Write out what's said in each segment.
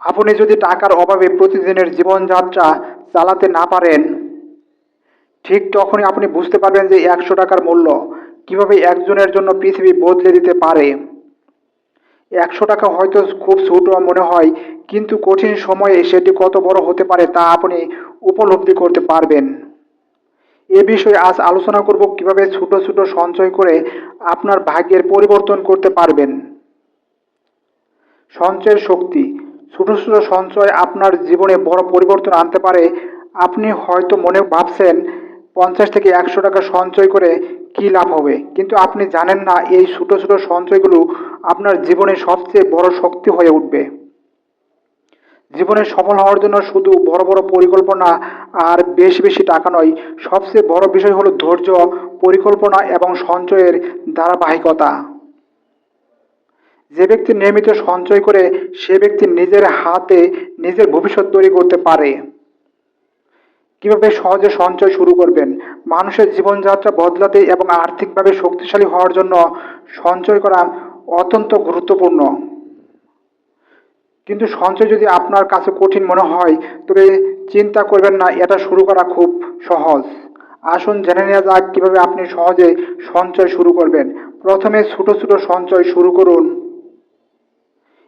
আপনি যদি টাকার অভাবে প্রতিদিনের জীবনযাত্রা চালাতে না পারেন, ঠিক তখনই আপনি বুঝতে পারবেন যে 100 টাকার মূল্য কিভাবে একজনের জন্য পৃথিবী বদলে দিতে পারে। 100 টাকা হয়তো খুব ছোট মনে হয়, কিন্তু কঠিন সময়ে সেটি কত বড় হতে পারে তা আপনি উপলব্ধি করতে পারবেন। এ বিষয়ে আজ আলোচনা করব কিভাবে ছোট ছোট সঞ্চয় করে আপনার ভাগ্যের পরিবর্তন করতে পারবেন। সঞ্চয়ের শক্তি। ছোট ছোট সঞ্চয় আপনার জীবনে বড় পরিবর্তন আনতে পারে। আপনি হয়তো মনে ভাবছেন 50 থেকে 100 টাকা সঞ্চয় করে কি লাভ হবে, কিন্তু আপনি জানেন না এই ছোট ছোট সঞ্চয়গুলো আপনার জীবনে সবচেয়ে বড় শক্তি হয়ে উঠবে। জীবনে সফল হওয়ার জন্য শুধু বড় বড় পরিকল্পনা আর বেশি বেশি টাকা নয়, সবচেয়ে বড় বিষয় হলো ধৈর্য, পরিকল্পনা এবং সঞ্চয়ের ধারাবাহিকতা। যে ব্যক্তি নিয়মিত সঞ্চয় করে সে ব্যক্তি নিজের হাতে নিজের ভবিষ্যৎ তৈরি করতে পারে। কিভাবে সহজে সঞ্চয় শুরু করবেন? মানুষের জীবনযাত্রা বদলাতে এবং আর্থিকভাবে শক্তিশালী হওয়ার জন্য সঞ্চয় করা অত্যন্ত গুরুত্বপূর্ণ। কিন্তু সঞ্চয় যদি আপনার কাছে কঠিন মনে হয়, তবে চিন্তা করবেন না, এটা শুরু করা খুব সহজ। আসুন জেনে নেওয়া যাক কিভাবে আপনি সহজে সঞ্চয় শুরু করবেন। প্রথমে ছোট ছোট সঞ্চয় শুরু করুন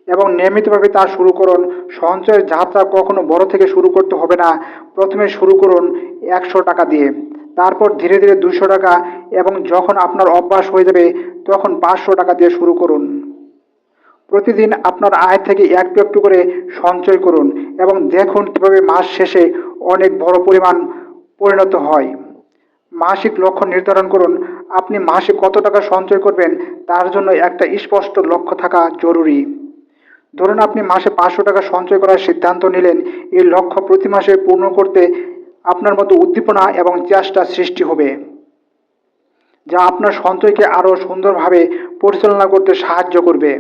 এবং নিয়মিতভাবে তা শুরু করুন। সঞ্চয়ের যাত্রা কখনো বড় থেকে শুরু করতে হবে না। প্রথমে শুরু করুন 100 টাকা দিয়ে, তারপর ধীরে ধীরে 200 টাকা, এবং যখন আপনার অভ্যাস হয়ে যাবে তখন 500 টাকা দিয়ে শুরু করুন। প্রতিদিন আপনার আয় থেকে একটু একটু করে সঞ্চয় করুন এবং দেখুন কিভাবে মাস শেষে অনেক বড় পরিমাণ পরিণত হয়। মাসিক লক্ষ্য নির্ধারণ করুন। আপনি মাসে কত টাকা সঞ্চয় করবেন তার জন্য একটা স্পষ্ট লক্ষ্য থাকা জরুরি। ধরুন আপনি মাসে 500 টাকা সঞ্চয় করার সিদ্ধান্ত নিলেন। এই লক্ষ্য প্রতি মাসে পূর্ণ করতে আপনার মধ্যে উদ্দীপনা এবং চেষ্টা সৃষ্টি হবে, যা আপনার সঞ্চয়কে আরও সুন্দরভাবে পরিচালনা করতে সাহায্য করবে।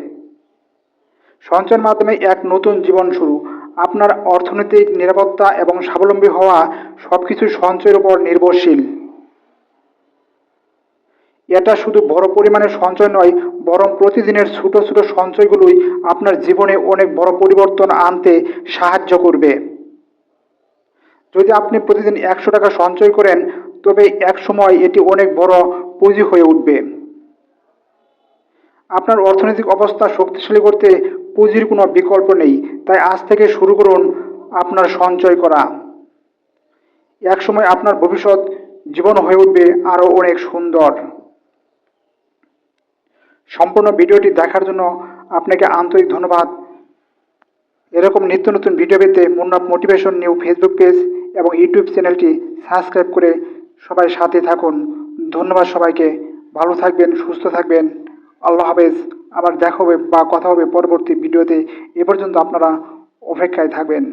সঞ্চয়ের মাধ্যমে এক নতুন জীবন শুরু। আপনার অর্থনৈতিক নিরাপত্তা এবং স্বাবলম্বী হওয়া সবকিছু সঞ্চয়ের উপর নির্ভরশীল। এটা শুধু বড় পরিমাণের সঞ্চয় নয়, বরং প্রতিদিনের ছোট ছোট সঞ্চয়গুলোই আপনার জীবনে অনেক বড় পরিবর্তন আনতে সাহায্য করবে। যদি আপনি প্রতিদিন 100 টাকা সঞ্চয় করেন, তবে এক সময় এটি অনেক বড় পুঁজি হয়ে উঠবে। আপনার অর্থনৈতিক অবস্থা শক্তিশালী করতে পুঁজির কোনো বিকল্প নেই, তাই আজ থেকে শুরু করুন আপনার সঞ্চয় করা। একসময় আপনার ভবিষ্যৎ জীবন হয়ে উঠবে আরও অনেক সুন্দর। সম্পূর্ণ ভিডিওটি দেখার জন্য আপনাকে আন্তরিক ধন্যবাদ। এরকম নিত্য নতুন ভিডিও পেতে Munnaf motivation new Facebook page এবং ইউটিউব চ্যানেলটি সাবস্ক্রাইব করে সবাই সাথে থাকুন। ধন্যবাদ সবাইকে। ভালো থাকবেন, সুস্থ থাকবেন। আল্লাহ হাফেজ। আবার দেখা হবে বা কথা হবে পরবর্তী ভিডিওতে। এ পর্যন্ত আপনারা অপেক্ষায় থাকবেন।